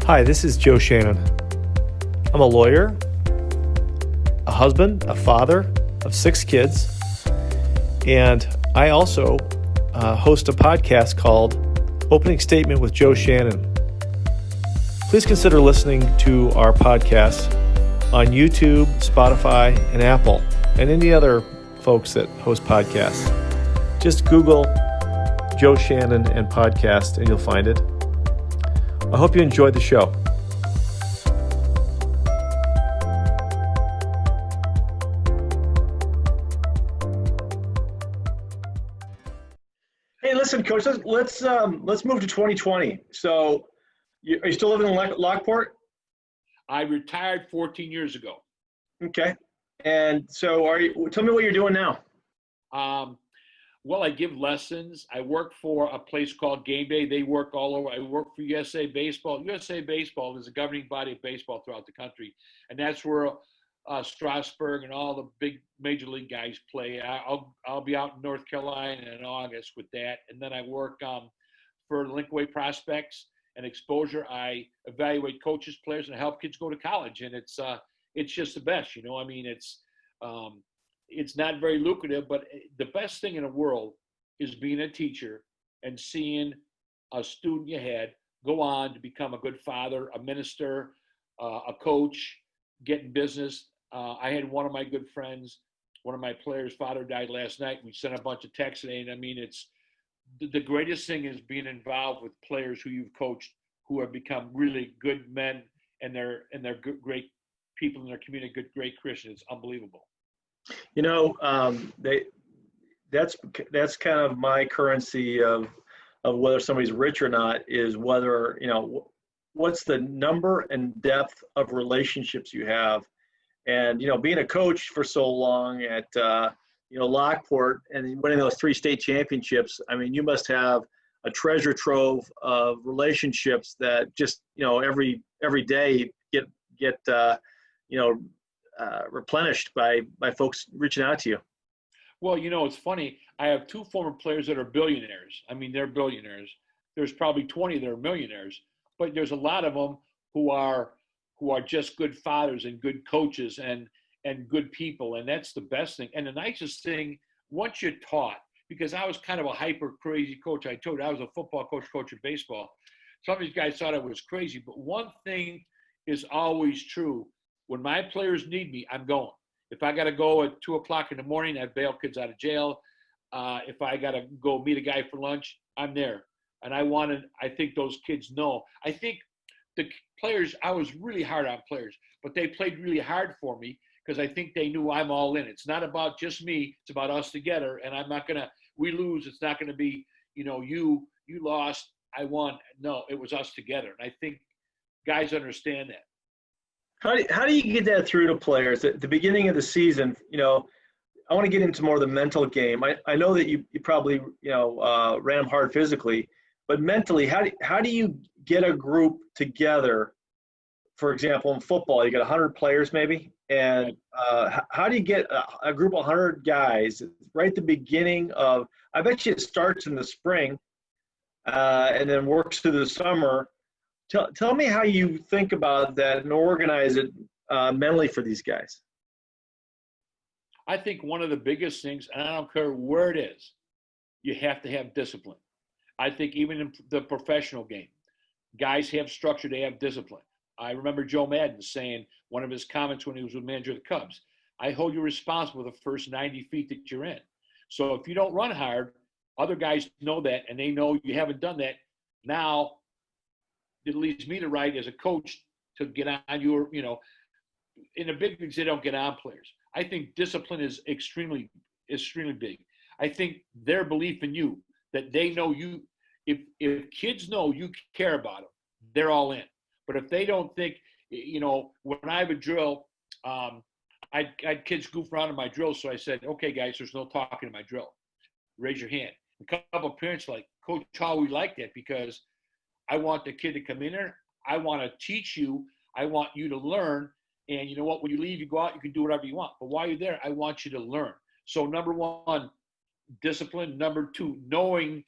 Hi, this is Joe Shannon. I'm a lawyer, a husband, a father of 6 kids, and I also host a podcast called Opening Statement with Joe Shannon. Please consider listening to our podcast on YouTube, Spotify, and Apple, and any other folks that host podcasts. Just Google Joe Shannon and podcast, and you'll find it. I hope you enjoyed the show. Hey, listen, Coach. Let's move to 2020. So, are you still living in Lockport? I retired 14 years ago. Okay. And so, tell me what you're doing now. Well, I give lessons. I work for a place called Game Day. They work all over. I work for USA Baseball. USA Baseball is a governing body of baseball throughout the country, and that's where Strasburg and all the big major league guys play. I'll be out in North Carolina in August with that, and then I work for Linkway Prospects and Exposure. I evaluate coaches, players, and I help kids go to college, and it's just the best. I mean, it's not very lucrative, but the best thing in the world is being a teacher and seeing a student you had go on to become a good father, a minister, a coach, get in business. I had one of my good friends, one of my players' father died last night. We sent a bunch of texts today, and I mean, it's the greatest thing is being involved with players who you've coached who have become really good men, and they're good, great people in their community, great Christians. It's unbelievable. That's kind of my currency of whether somebody's rich or not is whether, what's the number and depth of relationships you have. And, being a coach for so long at, Lockport and winning those 3 state championships, I mean, you must have a treasure trove of relationships that just, every day get replenished by folks reaching out to you. Well, it's funny. I have 2 former players that are billionaires. I mean, they're billionaires. There's probably 20 that are millionaires, but there's a lot of them who are just good fathers and good coaches and good people, and that's the best thing. And the nicest thing, once you're taught, because I was kind of a hyper crazy coach. I told you I was a football coach of baseball. Some of these guys thought I was crazy, but one thing is always true. When my players need me, I'm going. If I got to go at 2:00 in the morning, I bail kids out of jail. If I got to go meet a guy for lunch, I'm there. And I think those kids know. I think the players, I was really hard on players, but they played really hard for me because I think they knew I'm all in. It's not about just me. It's about us together. And I'm not going to, we lose. It's not going to be, you lost, I won. No, it was us together. And I think guys understand that. How do you get that through to players at the beginning of the season? I want to get into more of the mental game. I know that you probably ran them hard physically, but mentally, how do you get a group together? For example, in football, you got 100 players maybe, and how do you get a group of 100 guys right at the beginning of? I bet you it starts in the spring, and then works through the summer. Tell me how you think about that and organize it mentally for these guys. I think one of the biggest things, and I don't care where it is, you have to have discipline. I think even in the professional game, guys have structure, they have discipline. I remember Joe Madden saying one of his comments when he was the manager of the Cubs, I hold you responsible for the first 90 feet that you're in. So if you don't run hard, other guys know that, and they know you haven't done that. Now, it leads me to write as a coach to get on your, in the big leagues, they don't get on players. I think discipline is extremely big. I think their belief in you, that they know you, if kids know you care about them, they're all in. But if they don't think, when I have a drill, I had kids goof around in my drill. So I said, okay, guys, there's no talking in my drill. Raise your hand. A couple of parents like, Coach, how we like that? Because I want the kid to come in there. I want to teach you. I want you to learn. And you know what? When you leave, you go out, you can do whatever you want. But while you're there, I want you to learn. So number 1, discipline. Number 2, knowing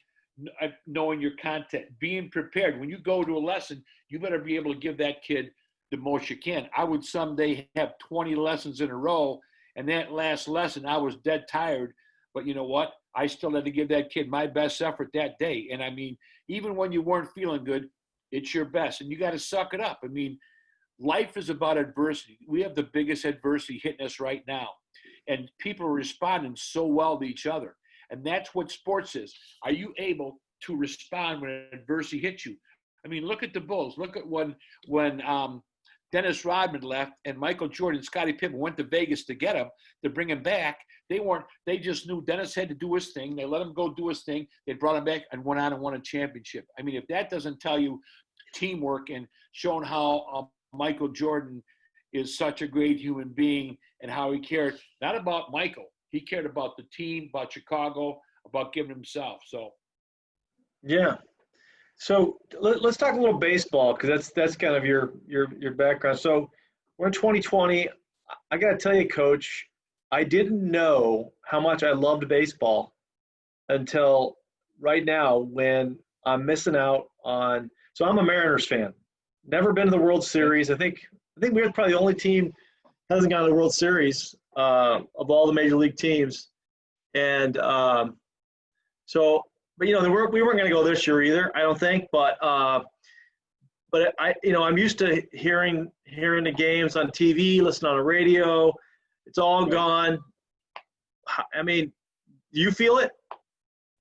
knowing your content, being prepared. When you go to a lesson, you better be able to give that kid the most you can. I would someday have 20 lessons in a row, and that last lesson, I was dead tired. But you know what? I still had to give that kid my best effort that day. And I mean, even when you weren't feeling good, it's your best. And you got to suck it up. I mean, life is about adversity. We have the biggest adversity hitting us right now. And people are responding so well to each other. And that's what sports is. Are you able to respond when adversity hits you? I mean, look at the Bulls. Look at when Dennis Rodman left and Michael Jordan and Scottie Pippen went to Vegas to get him, to bring him back. They just knew Dennis had to do his thing. They let him go do his thing. They brought him back and went on and won a championship. I mean, if that doesn't tell you teamwork and showing how Michael Jordan is such a great human being and how he cared, not about Michael. He cared about the team, about Chicago, about giving himself. So, Yeah. So let's talk a little baseball, because that's kind of your background. So we're in 2020. I got to tell you, Coach, I didn't know how much I loved baseball until right now, when I'm missing out on. So I'm a Mariners fan. Never been to the World Series. I think we're probably the only team that hasn't gone to the World Series of all the major league teams. And so. But we weren't going to go this year either, I don't think. But I'm used to hearing the games on TV, listening on the radio. It's all gone. I mean, do you feel it?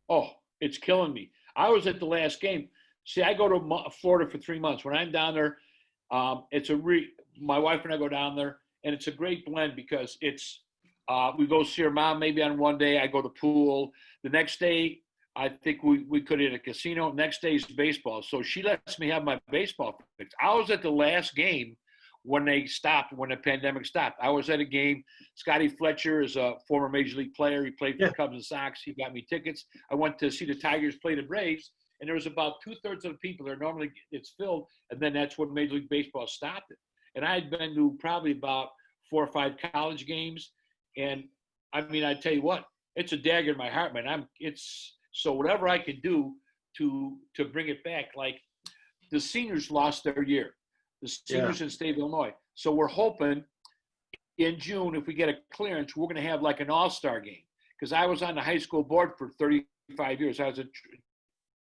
Oh, it's killing me. I was at the last game. See, I go to Florida for 3 months. When I'm down there, my wife and I go down there, and it's a great blend, because it's we go see her mom maybe on one day. I go to pool. The next day, I think we could hit a casino. Next day's baseball. So she lets me have my baseball fix. I was at the last game when the pandemic stopped. I was at a game. Scotty Fletcher is a former Major League player. He played for the Cubs and Sox. He got me tickets. I went to see the Tigers play the Braves, and there was about 2/3 of the people there. Normally it's filled, and then that's when Major League Baseball stopped it. And I had been to probably about 4 or 5 college games. And I mean, I tell you what, it's a dagger in my heart, man. So whatever I can do to bring it back, like the seniors lost their year, the seniors in the state of Illinois. So we're hoping in June, if we get a clearance, we're going to have like an all-star game. Because I was on the high school board for 35 years. I was a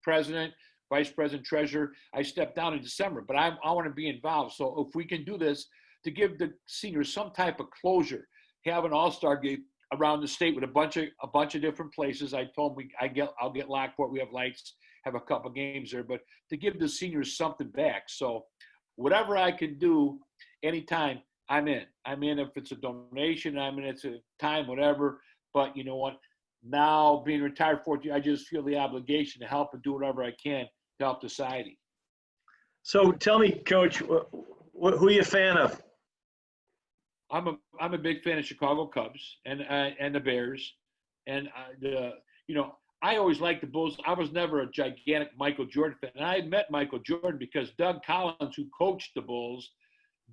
president, vice president, treasurer. I stepped down in December, but I want to be involved. So if we can do this to give the seniors some type of closure, have an all-star game around the state with a bunch of different places. I told them I'll get Lockport. We have lights, have a couple games there, but to give the seniors something back. So whatever I can do, anytime, I'm in. I'm in if it's a donation. I'm in. It's a time, whatever. But you know what? Now being retired 40 years, I just feel the obligation to help and do whatever I can to help society. So tell me, Coach, who are you a fan of? I'm a big fan of Chicago Cubs and the Bears, and I always liked the Bulls. I was never a gigantic Michael Jordan fan, and I met Michael Jordan because Doug Collins, who coached the Bulls,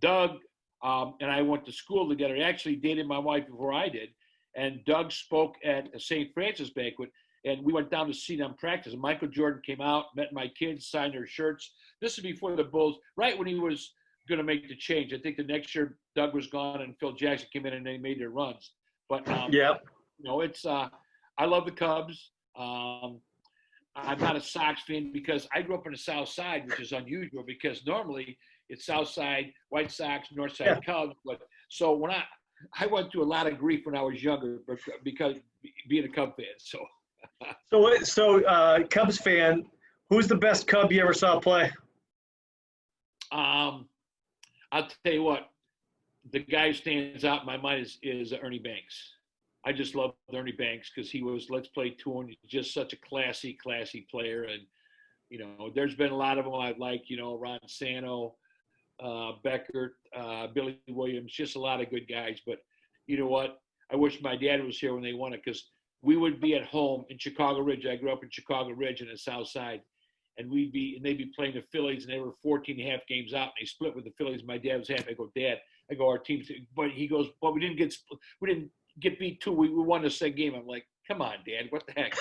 Doug and I went to school together. He actually dated my wife before I did, and Doug spoke at a St. Francis banquet, and we went down to see them practice. And Michael Jordan came out, met my kids, signed their shirts. This is before the Bulls, right when he was going to make the change. I think the next year Doug was gone and Phil Jackson came in and they made their runs. But it's I love the Cubs. I'm not a Sox fan because I grew up in the South Side, which is unusual because normally it's South Side White Sox, North Side Cubs. But so when I went through a lot of grief when I was younger because being a Cub fan. So Cubs fan, who's the best Cub you ever saw play? I'll tell you what, the guy who stands out in my mind is Ernie Banks. I just love Ernie Banks because he was Let's Play Tour, and he's just such a classy player. And, there's been a lot of them I like, Ron Santo, Beckert, Billy Williams, just a lot of good guys. But you know what? I wish my dad was here when they won it because we would be at home in Chicago Ridge. I grew up in Chicago Ridge in the South Side. And they'd be playing the Phillies, and they were 14 and a half games out, and they split with the Phillies. My dad was happy. I go, Dad, our team, but he goes, but we didn't get beat 2. We won the second game. I'm like, come on, Dad, what the heck?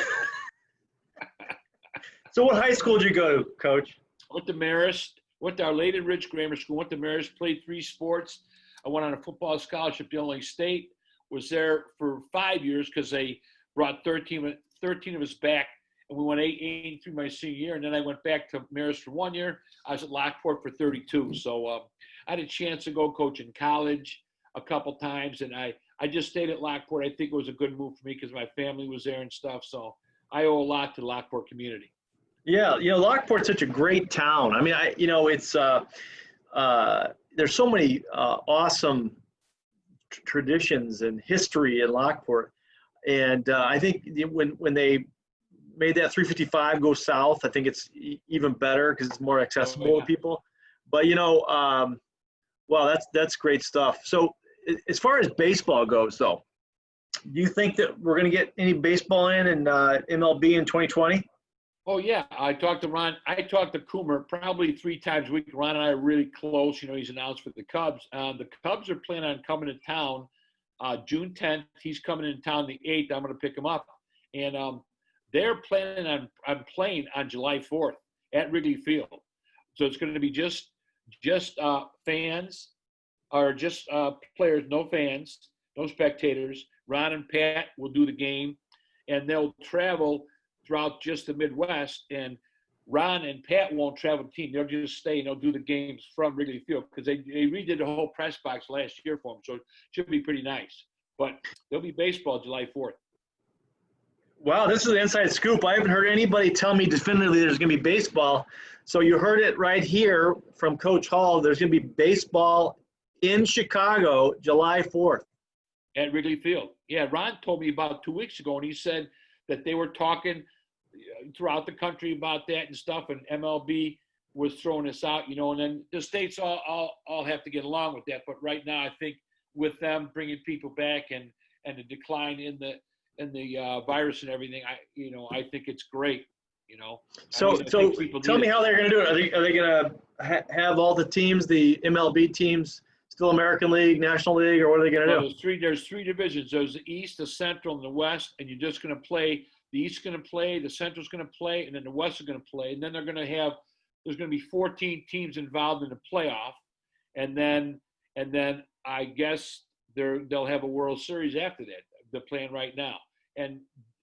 So what high school did you go to, Coach? Went to Marist, went to Our Lady Ridge Grammar School, went to Marist, played 3 sports. I went on a football scholarship to Illinois State, was there for 5 years because they brought 13 of us back, and we went 8 through my senior year, and then I went back to Marist for 1 year. I was at Lockport for 32. So I had a chance to go coach in college a couple times, and I just stayed at Lockport. I think it was a good move for me because my family was there and stuff, so I owe a lot to the Lockport community. Yeah, Lockport's such a great town. I mean, it's there's so many awesome traditions and history in Lockport, and I think when they made that 355 go south, I think it's even better because it's more accessible to people. But wow, that's great stuff. So as far as baseball goes, though, do you think that we're going to get any baseball in MLB in 2020? Oh, yeah. I talked to Ron. I talked to Coomer probably 3 times a week. Ron and I are really close. He's announced for the Cubs. The Cubs are planning on coming to town June 10th. He's coming in town the 8th. I'm going to pick him up. And they're planning on playing on July 4th at Wrigley Field. So it's going to be just fans or just players, no fans, no spectators. Ron and Pat will do the game, and they'll travel throughout just the Midwest. And Ron and Pat won't travel the team. They'll just stay and they'll do the games from Wrigley Field because they redid the whole press box last year for them. So it should be pretty nice. But there'll be baseball July 4th. Wow, this is an inside scoop. I haven't heard anybody tell me definitively there's going to be baseball. So you heard it right here from Coach Hall. There's going to be baseball in Chicago July 4th. At Wrigley Field. Yeah, Ron told me about 2 weeks ago, and he said that they were talking throughout the country about that and stuff, and MLB was throwing this out, and then the states all have to get along with that. But right now, I think with them bringing people back and the decline in the virus and everything, I think it's great. So tell me how they're going to do it. Are they going to have all the teams, the MLB teams, still American League, National League, or what are they going to do? There's 3 divisions. There's the East, the Central, and the West, and you're just going to play. The East's going to play, the Central's going to play, and then the West is going to play. And then there's going to be 14 teams involved in the playoff, and then I guess they'll have a World Series after that. The plan right now, and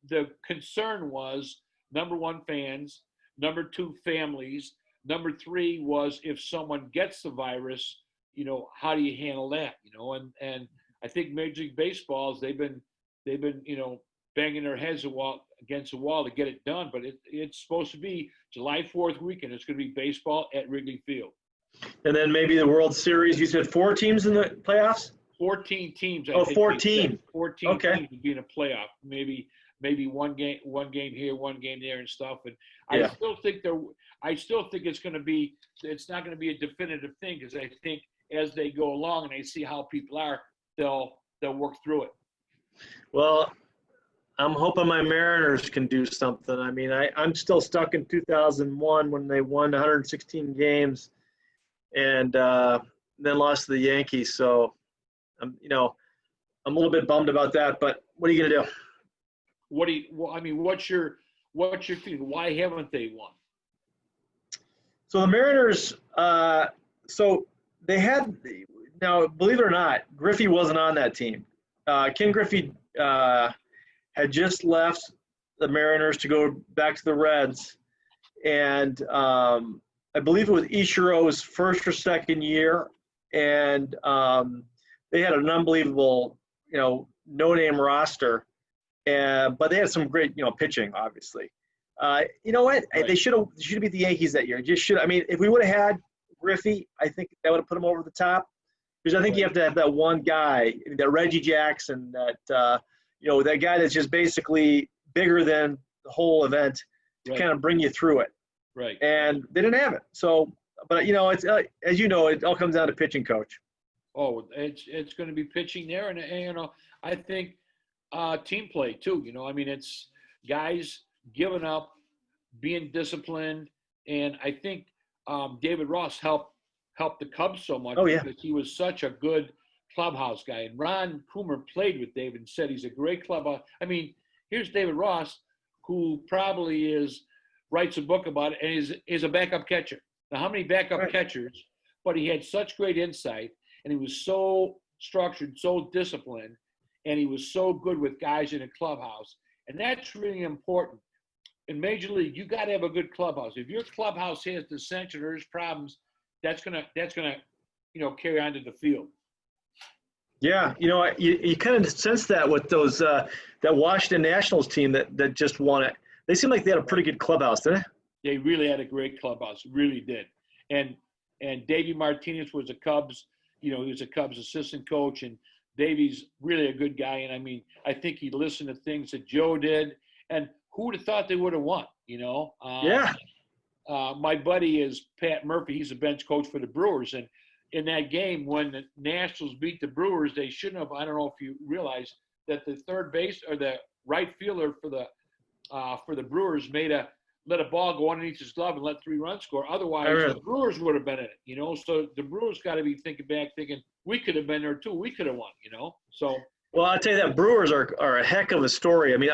the concern was number 1, fans, number 2, families, number 3 was if someone gets the virus, how do you handle that? And I think Major League Baseball, they've been banging their heads against the wall to get it done, but it's supposed to be July 4th weekend. It's going to be baseball at Wrigley Field. And then maybe the World Series. You said 4 teams in the playoffs? 14 teams. 14. 14 okay. Teams would be in a playoff. Maybe one game here, one game there, and stuff. And yeah. I still think it's going to be. It's not going to be a definitive thing because I think as they go along and they see how people are, they'll work through it. Well, I'm hoping my Mariners can do something. I mean, I'm still stuck in 2001 when they won 116 games and then lost to the Yankees. So, I'm a little bit bummed about that. But what are you going to do? What's your feeling? Why haven't they won? So the Mariners, so they had now, believe it or not, Griffey wasn't on that team. Ken Griffey had just left the Mariners to go back to the Reds, and I believe it was Ichiro's first or second year, and they had an unbelievable, no-name roster, but they had some great, pitching, obviously. You know what? Right. They should have beat the Yankees that year. Just should. I mean, if we would have had Griffey, I think that would have put him over the top. Because I think you have to have that one guy, that Reggie Jackson, that that guy that's just basically bigger than the whole event to kind of bring you through it. Right. And they didn't have it. So, but it's as you know, it all comes down to pitching coach. Oh, it's going to be pitching there, and I think team play too. It's guys giving up, being disciplined, and I think David Ross helped the Cubs so much because he was such a good clubhouse guy. And Ron Coomer played with David and said he's a great clubhouse. Here's David Ross, who probably is writes a book about it, and is a backup catcher. Now, how many backup catchers? But he had such great insight, and he was so structured, so disciplined, and he was so good with guys in a clubhouse. And that's really important. In Major League, you got to have a good clubhouse. If your clubhouse has dissension or there's problems, that's gonna carry on to the field. Yeah, you kind of sense that with those that Washington Nationals team that just won it. They seem like they had a pretty good clubhouse, didn't they? They really had a great clubhouse, really did. And Davey Martinez was a Cubs, he was a Cubs assistant coach, and Davey's really a good guy. And I mean, I think he listened to things that Joe did, and who would have thought they would have won? Yeah. My buddy is Pat Murphy. He's a bench coach for the Brewers, and in that game when the Nationals beat the Brewers, they shouldn't have. I don't know if you realize that the third base or the right fielder for the Brewers let a ball go underneath his glove and let 3 runs score. Otherwise, the Brewers would have been in it. So the Brewers got to be thinking we could have been there too. We could have won. So. Well, I'll tell you that Brewers are a heck of a story. I mean,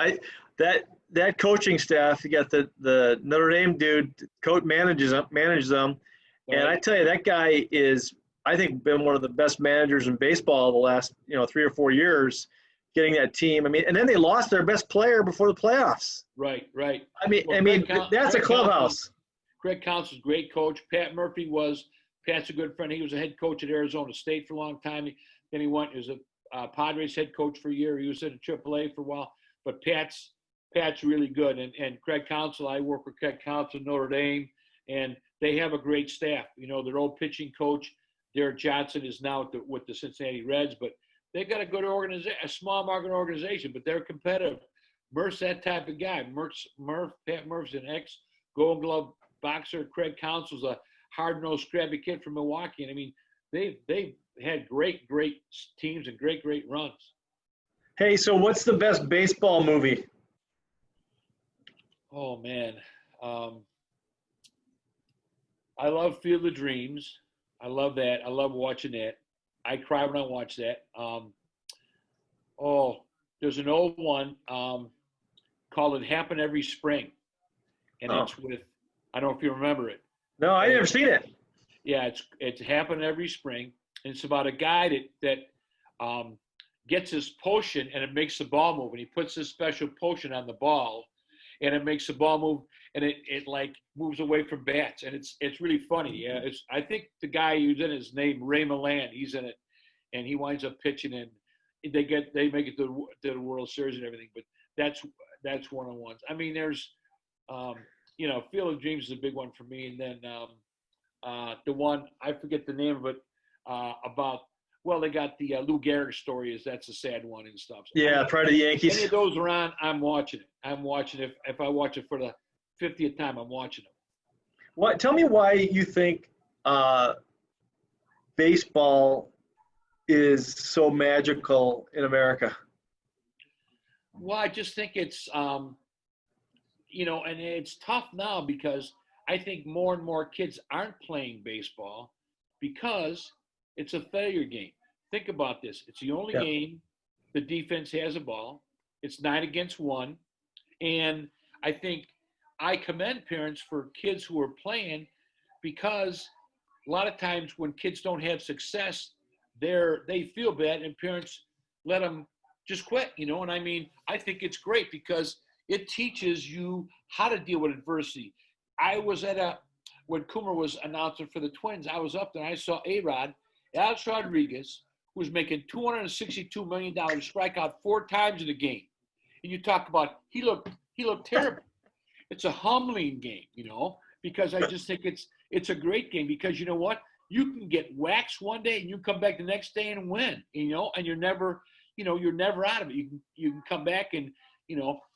that coaching staff, you got the Notre Dame dude, coach manages them, and I tell you that guy is, I think, been one of the best managers in baseball the last 3 or 4 years, getting that team. I mean, and then they lost their best player before the playoffs. Right. I mean, that's a clubhouse. Greg Counsell's a great coach. Pat Murphy Pat's a good friend. He was a head coach at Arizona State for a long time. Then he was a Padres head coach for a year. He was at AAA for a while. But Pat's really good. And Craig Counsell, I work with Craig Counsell, Notre Dame, and they have a great staff. Their old pitching coach, Derek Johnson, is now with the Cincinnati Reds, but they've got a good organization, a small market organization, but they're competitive. Murph's that type of guy. Pat Murph's an ex-Gold Glove boxer. Craig Counsell's a hard-nosed, scrappy kid from Milwaukee. And I mean, they've had great teams and great runs. Hey, so what's the best baseball movie? Oh man, I love Field of Dreams. I love that. I love watching that. I cry when I watch that. There's an old one called "It Happened Every Spring," and it's with, I don't know if you remember it. No, I never seen it. Yeah, it's Happened Every Spring, and it's about a guy that gets his potion and it makes the ball move, and he puts this special potion on the ball, and it makes the ball move, and it like moves away from bats, and it's really funny. Yeah, I think the guy who's in it is named Ray Milland. He's in it, and he winds up pitching, and they make it to the World Series and everything. But that's one of the ones. I mean, there's Field of Dreams is a big one for me, and then the one I forget the name of it about. Well, they got the Lou Gehrig story. That's a sad one and stuff. So yeah, Pride of the Yankees. Any of those are on, I'm watching it. If I watch it for the 50th time, I'm watching it. Tell me why you think baseball is so magical in America. Well, I just think it's, and it's tough now because I think more and more kids aren't playing baseball because it's a failure game. Think about this. It's the only game the defense has a ball. It's 9 against 1. And I think I commend parents for kids who are playing because a lot of times when kids don't have success, they feel bad and parents let them just quit, And I mean, I think it's great because it teaches you how to deal with adversity. I was when Coomer was announcer for the Twins, I was up there and I saw Alex Rodriguez, who was making $262 million, strike out 4 times in the game. And you talk about he looked terrible. It's a humbling game, because I just think it's a great game because you know what? You can get waxed one day and you come back the next day and win, and you're never out of it. You can come back and,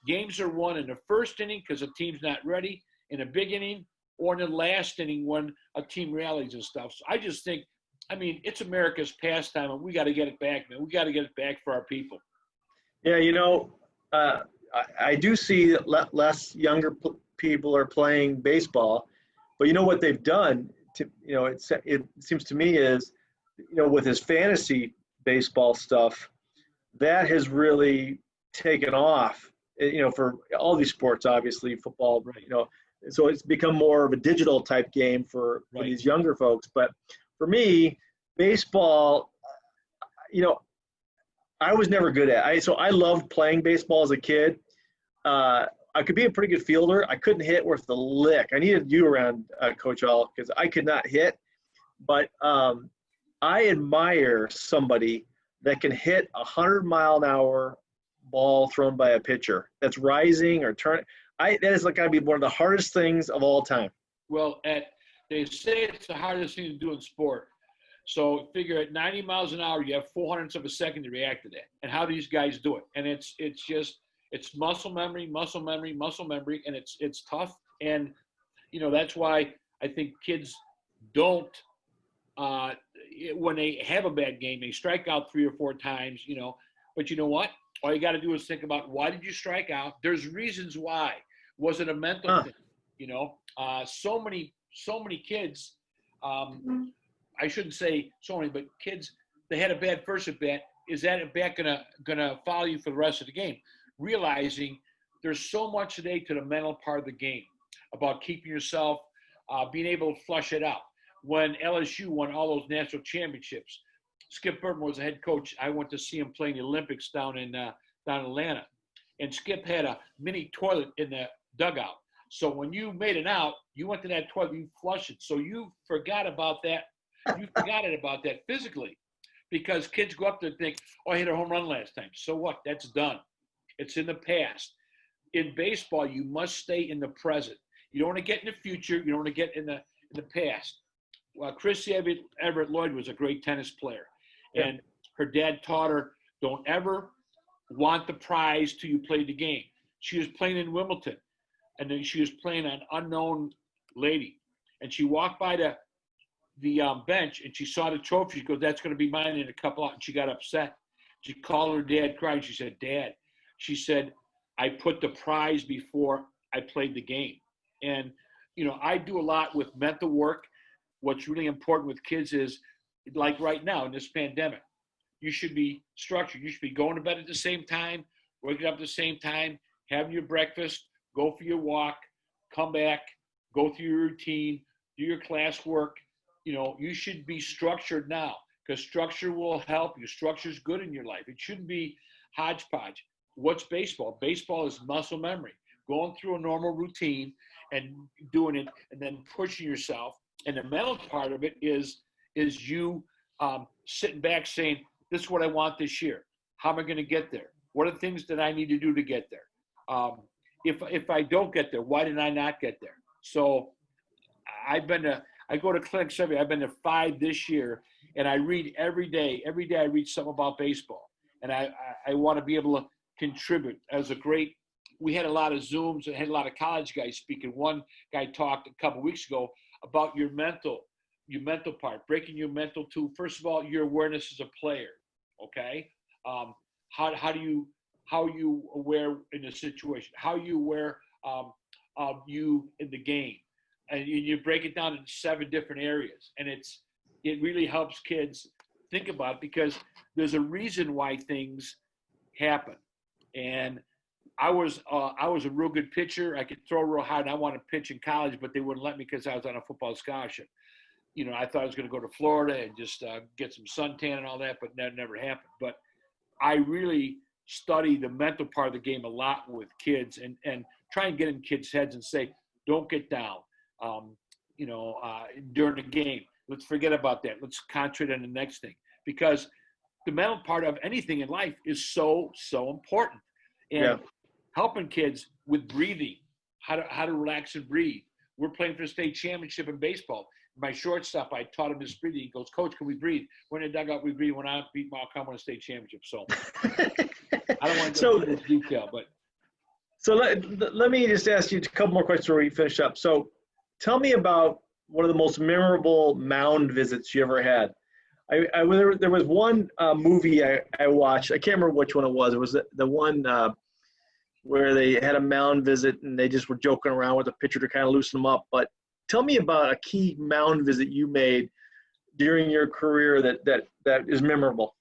games are won in the first inning because the team's not ready, in a big inning, or in the last inning when a team rallies and stuff. So I just think, it's America's pastime, and we got to get it back, man. We got to get it back for our people. Yeah, I do see less younger people are playing baseball, but what they've done, it seems to me is, with his fantasy baseball stuff, that has really taken off, for all these sports, obviously football, so it's become more of a digital type game for Right. these younger folks. But for me, baseball, I was never good at it. So I loved playing baseball as a kid. I could be a pretty good fielder. I couldn't hit worth the lick. I needed you around, Coach All, because I could not hit. But I admire somebody that can hit 100-mile-an-hour ball thrown by a pitcher that's rising or turning. That is got to be one of the hardest things of all time. Well, they say it's the hardest thing to do in sport. So figure at 90 miles an hour, you have 400ths of a second to react to that. And how these guys do it. And it's muscle memory, and it's tough. And, that's why I think kids don't, when they have a bad game, they strike out 3 or 4 times, but you know what? All you got to do is think about, why did you strike out? There's reasons why. Was it a mental thing? So many kids, I shouldn't say so many, but kids, they had a bad first at bat. Is that at bat gonna follow you for the rest of the game? Realizing there's so much today to the mental part of the game about keeping yourself, being able to flush it out. When LSU won all those national championships, Skip Burton was the head coach. I went to see him play in the Olympics down in Atlanta, and Skip had a mini toilet in the dugout. So when you made it out, you went to that toilet, you flushed it. So you forgot about that. You forgot about that physically, because kids go up there and think, oh, I hit a home run last time. So what? That's done. It's in the past. In baseball, you must stay in the present. You don't want to get in the future. You don't want to get in the past. Well, Chrissy Everett Lloyd was a great tennis player. Yeah. And her dad taught her, don't ever want the prize till you play the game. She was playing in Wimbledon, and then she was playing an unknown lady. And she walked by the bench, and she saw the trophy. She goes, that's going to be mine in a couple hours. And she got upset. She called her dad, crying. She said, Dad, she said, I put the prize before I played the game. And, I do a lot with mental work. What's really important with kids is, like right now in this pandemic, you should be structured. You should be going to bed at the same time, waking up at the same time, having your breakfast, go for your walk, come back, go through your routine, do your classwork. You should be structured now, because structure will help you. Structure is good in your life. It shouldn't be hodgepodge. What's baseball? Baseball is muscle memory, going through a normal routine and doing it, and then pushing yourself. And the mental part of it is you sitting back saying, this is what I want this year. How am I going to get there? What are the things that I need to do to get there? If I don't get there, why did I not get there? So I go to clinics every day. I've been to 5 this year, and I read every day. Every day I read something about baseball, and I want to be able to contribute. We had a lot of Zooms and had a lot of college guys speaking. One guy talked a couple of weeks ago about your mental part, breaking your mental to, first of all, your awareness as a player. Okay. How are you aware in a situation? How are you aware of you in the game? And you break it down into 7 different areas. And it really helps kids think about it, because there's a reason why things happen. And I was a real good pitcher. I could throw real hard, and I wanted to pitch in college, but they wouldn't let me because I was on a football scholarship. I thought I was going to go to Florida and just get some suntan and all that, but that never happened. But I really study the mental part of the game a lot with kids, and try and get in kids' heads and say, don't get down. During the game, let's forget about that. Let's concentrate on the next thing, because the mental part of anything in life is so important. And helping kids with breathing, how to relax and breathe. We're playing for the state championship in baseball. My shortstop, I taught him this breathing. He goes, Coach, can we breathe? We're in the dugout, we breathe. When I beat Malcolm on a state championship. So I don't want to go into detail, but. So let me just ask you a couple more questions before we finish up. So tell me about one of the most memorable mound visits you ever had. There was one movie I watched. I can't remember which one it was. It was the one where they had a mound visit and they just were joking around with the pitcher to kind of loosen them up. But tell me about a key mound visit you made during your career that is memorable.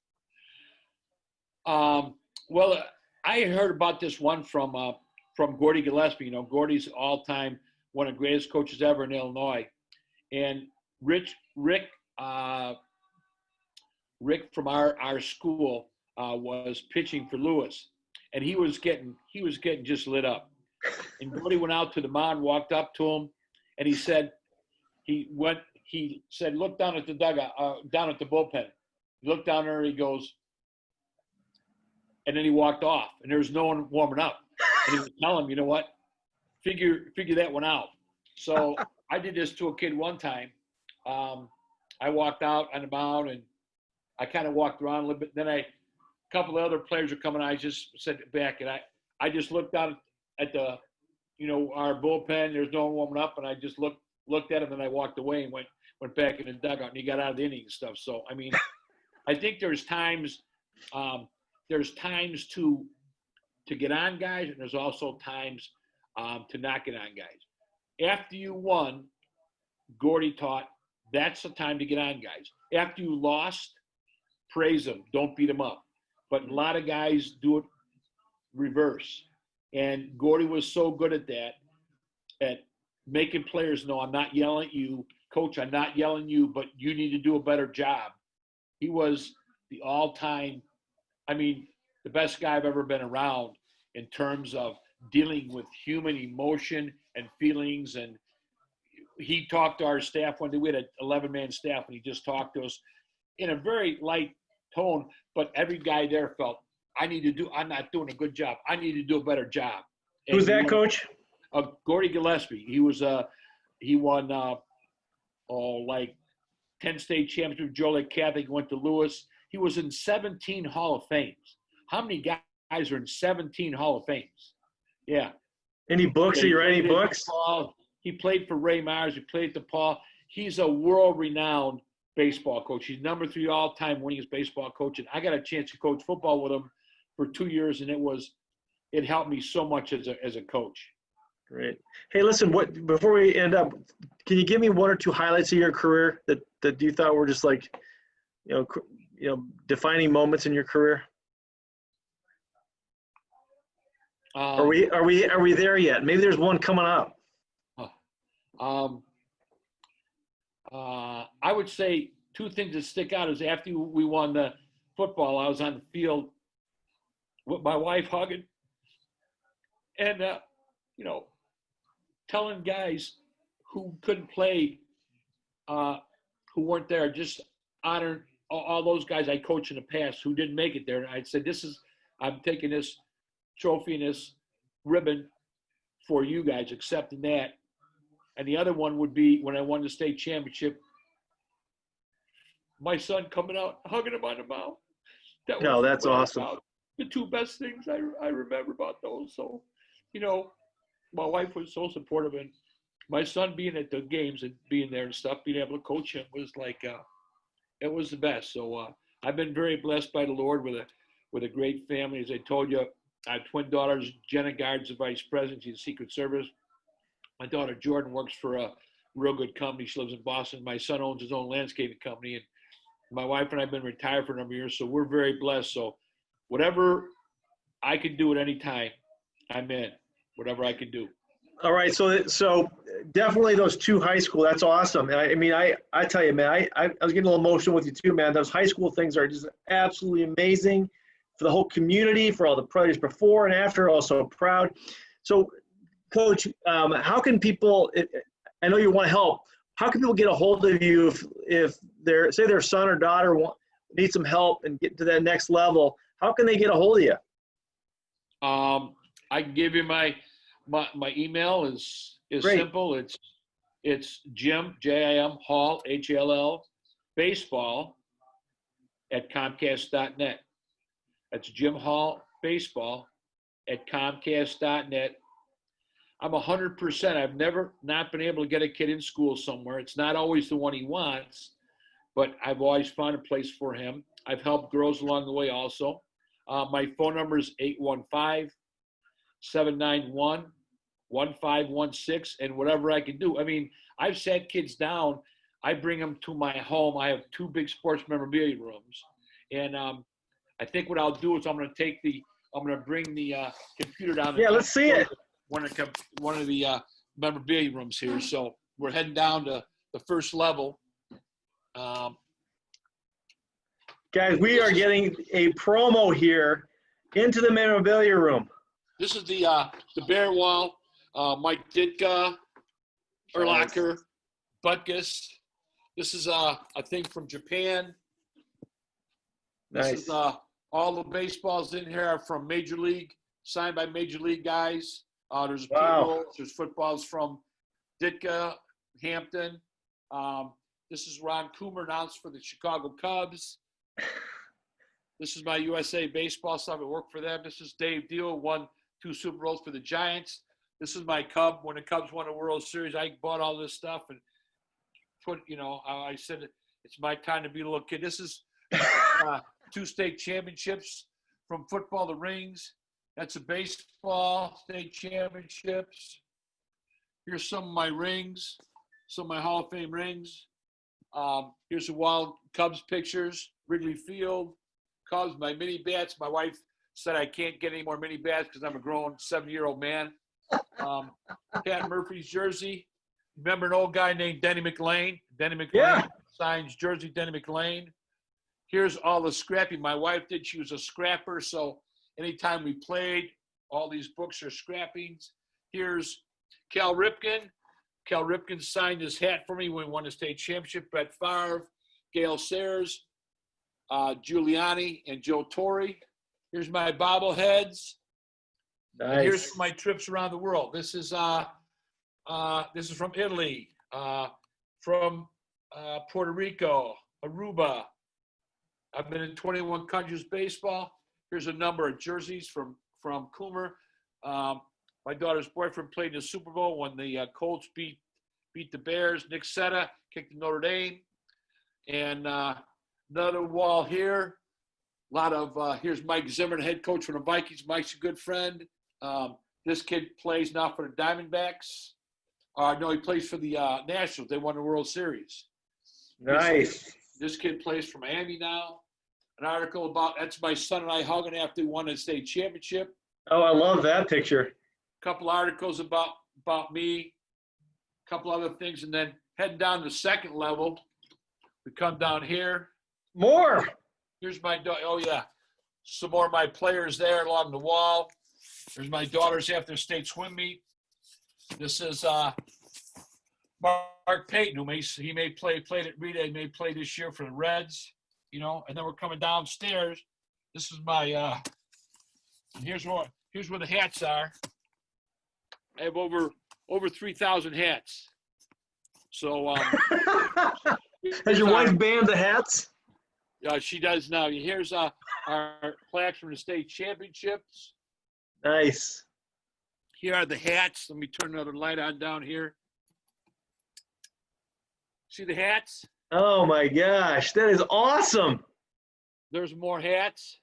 Well, I heard about this one from Gordy Gillespie. Gordy's all-time one of the greatest coaches ever in Illinois. And Rick from our school was pitching for Lewis, and he was getting just lit up. And Gordy went out to the mound, walked up to him, and he said, look down at the dugout, down at the bullpen. He looked down there, and he goes, and then he walked off, and there was no one warming up. And he was telling him, you know what, figure that one out. So I did this to a kid one time. I walked out on the mound, and I kind of walked around a little bit. Then a couple of other players were coming. I just sat back, and I just looked out at the, our bullpen. There's no one warming up, and I just looked at him, and I walked away and went back in the dugout, and he got out of the inning and stuff. So, I mean, I think there's times to get on guys, and there's also times to not get on guys. After you won, Gordy taught that's the time to get on guys. After you lost, praise them, don't beat them up. But a lot of guys do it reverse. And Gordy was so good at that, at making players know, I'm not yelling at you, coach, I'm not yelling at you, but you need to do a better job. He was the all-time, the best guy I've ever been around in terms of dealing with human emotion and feelings. And he talked to our staff one day. We had an 11-man staff, and he just talked to us in a very light tone, but every guy there felt, I'm not doing a good job. I need to do a better job. And who's that, Coach? Gordy Gillespie. He won like 10 state championships. Joe Lake Catholic, went to Lewis. He was in 17 Hall of Fames. How many guys are in 17 Hall of Fames? Yeah. Any books? Are you writing any books? He played for Ray Myers. He played at DePaul. He's a world-renowned baseball coach. He's number 3 all-time winningest baseball coach. And I got a chance to coach football with him for 2 years, and it helped me so much as a coach. Great. Hey, listen, before we end up, can you give me one or two highlights of your career that you thought were just like, defining moments in your career? Are we there yet? Maybe there's one coming up. I would say 2 things that stick out is after we won the football, I was on the field with my wife hugging, and telling guys who couldn't play, who weren't there, just honoring all those guys I coached in the past who didn't make it there. And I'd say, I'm taking this trophy and this ribbon for you guys, accepting that. And the other one would be when I won the state championship, my son coming out, hugging him on the mound. That's awesome. The 2 best things I remember about those. So, my wife was so supportive, and my son being at the games and being there and stuff, being able to coach him was like, it was the best. So I've been very blessed by the Lord with a great family. As I told you, I have twin daughters. Jenna Guard's the vice president. She's a Secret Service. My daughter Jordan works for a real good company. She lives in Boston. My son owns his own landscaping company, and my wife and I have been retired for a number of years, so we're very blessed. So whatever I can do at any time, I'm in. Whatever I can do. All right, so definitely those 2 high school. That's awesome. I tell you, man, I was getting a little emotional with you too, man. Those high school things are just absolutely amazing for the whole community, for all the players before and after. Also proud. So, Coach, how can people? I know you want to help. How can people get a hold of you if their son or daughter needs some help and get to that next level? How can they get a hold of you? I can give you my email is Great. simple. It's Jim, Jim Hall, HLL, baseball at Comcast.net. That's Jim Hall baseball at Comcast.net. I'm 100%. I've never not been able to get a kid in school somewhere. It's not always the one he wants, but I've always found a place for him. I've helped girls along the way also. My phone number is 815-791-1516, and whatever I can do. I've sat kids down. I bring them to my home. I have 2 big sports memorabilia rooms, and I think what I'll do is I'm going to bring the computer down. Yeah, let's see it. One of the memorabilia rooms here. So we're heading down to the first level. Guys, we are getting a promo here into the memorabilia room. This is the Bear Wall, Mike Ditka, Urlacher, Butkus. This is a thing from Japan. This Nice. is all the baseballs in here are from Major League, signed by Major League guys. There's there's footballs from Ditka, Hampton. This is Ron Coomer announced for the Chicago Cubs. This is my USA Baseball stuff. I work for them. This is Dave Deal, won 2 Super Bowls for the Giants. This is my Cub. When the Cubs won a World Series, I bought all this stuff and put, I said, it's my time to be a little kid. This is 2 state championships from football, the rings. That's a baseball, state championships. Here's some of my rings, some of my Hall of Fame rings. Here's the Wild Cubs pictures, Wrigley Field, Cubs, my mini bats. My wife said I can't get any more mini bats because I'm a grown 7-year-old man. Pat Murphy's jersey. Remember an old guy named Denny McLean? Denny McLean signs jersey, Denny McLean. Here's all the scrapping my wife did. She was a scrapper, so anytime we played, all these books are scrappings. Here's Cal Ripken. Cal Ripken signed his hat for me when we won the state championship. Brett Favre, Gale Sayers, Giuliani, and Joe Torre. Here's my bobbleheads. Nice. And here's my trips around the world. This is from Italy, from Puerto Rico, Aruba. I've been in 21 countries baseball. Here's a number of jerseys from Coomer. My daughter's boyfriend played in the Super Bowl when the Colts beat the Bears. Nick Setta kicked the Notre Dame. And another wall here. A lot of here's Mike Zimmer, the head coach for the Vikings. Mike's a good friend. This kid plays now for the Diamondbacks. No, he plays for the Nationals. They won the World Series. Nice. This kid plays for Miami now. An article about that's my son and I hugging after we won the state championship. Oh, I love that picture. A couple articles about me. A couple other things, and then heading down to the second level. We come down here. More. Here's my oh yeah, some more of my players there along the wall. There's my daughters after state swim meet. This is Mark Payton, who played at Rita, may play this year for the Reds, and then we're coming downstairs. This is my here's where the hats are. I have over 3,000 hats. So has your wife banned the hats? She does now. Here's our plaques from the state championships. Nice. Here are the hats. Let me turn another light on down here. See the hats? Oh my gosh, that is awesome. There's more hats.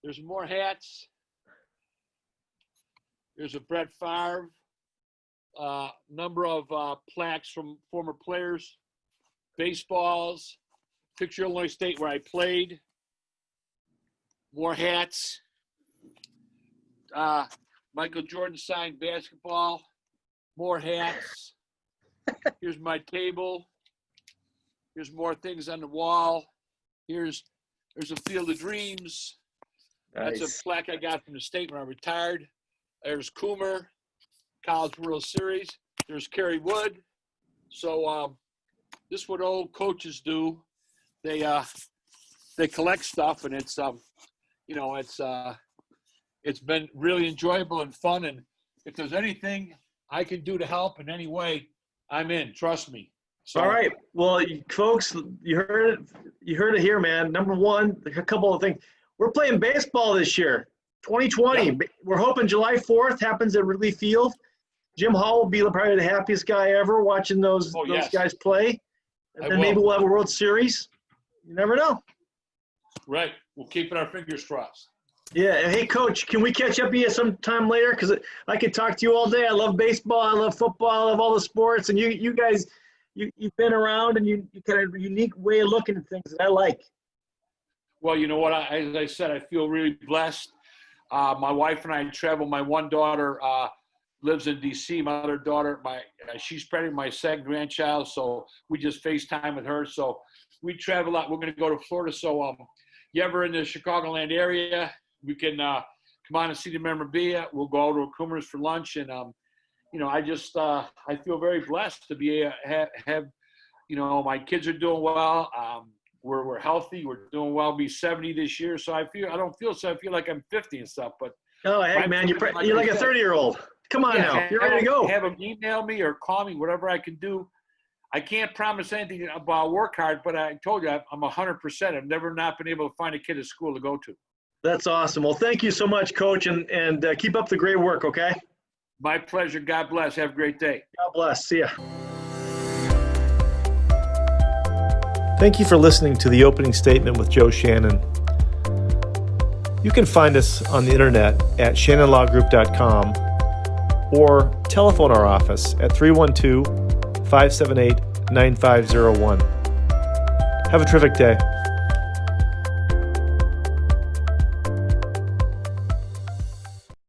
There's more hats. There's a Brett Favre. Number of plaques from former players. Baseballs. Picture Illinois State where I played. More hats. Michael Jordan signed basketball. More hats. Here's my table. Here's more things on the wall. There's a Field of Dreams. Nice. That's a plaque I got from the state when I retired. There's Coomer, College World Series. There's Kerry Wood. So this is what old coaches do. They collect stuff, and it's it's been really enjoyable and fun. And if there's anything I can do to help in any way, I'm in. Trust me. So, all right. Well, folks, you heard it here, man. Number one, a couple of things. We're playing baseball this year, 2020. Yeah. We're hoping July 4th happens at Wrigley Field. Jim Hall will be probably the happiest guy ever watching those guys play. And then maybe we'll have a World Series. You never know. Right. We'll keep our fingers crossed. Yeah. Hey, Coach, can we catch up with you sometime later? Because I could talk to you all day. I love baseball. I love football. I love all the sports. And you guys, you've been around, and you kind of unique way of looking at things that I like. Well, you know what? As I said, I feel really blessed. My wife and I travel. My one daughter lives in D.C. My other daughter, she's pregnant, my second grandchild, so we just FaceTime with her. So we travel a lot. We're going to go to Florida. So you ever in the Chicagoland area, we can come on and see the memorabilia. We'll go to Coomer's for lunch. And, I just I feel very blessed to be have my kids are doing well. We're healthy. We're doing well. Be 70 this year. So I don't feel so. I feel like I'm 50 and stuff. But oh, heck, man, you're like a 30-year-old. Come on now. You're ready to go. Have them email me or call me, whatever I can do. I can't promise anything about work hard, but I told you I'm 100%. I've never not been able to find a kid at school to go to. That's awesome. Well, thank you so much, Coach, and keep up the great work, okay? My pleasure. God bless. Have a great day. God bless. See ya. Thank you for listening to the opening statement with Joe Shannon. You can find us on the internet at shannonlawgroup.com or telephone our office at 312-578-9501. Have a terrific day.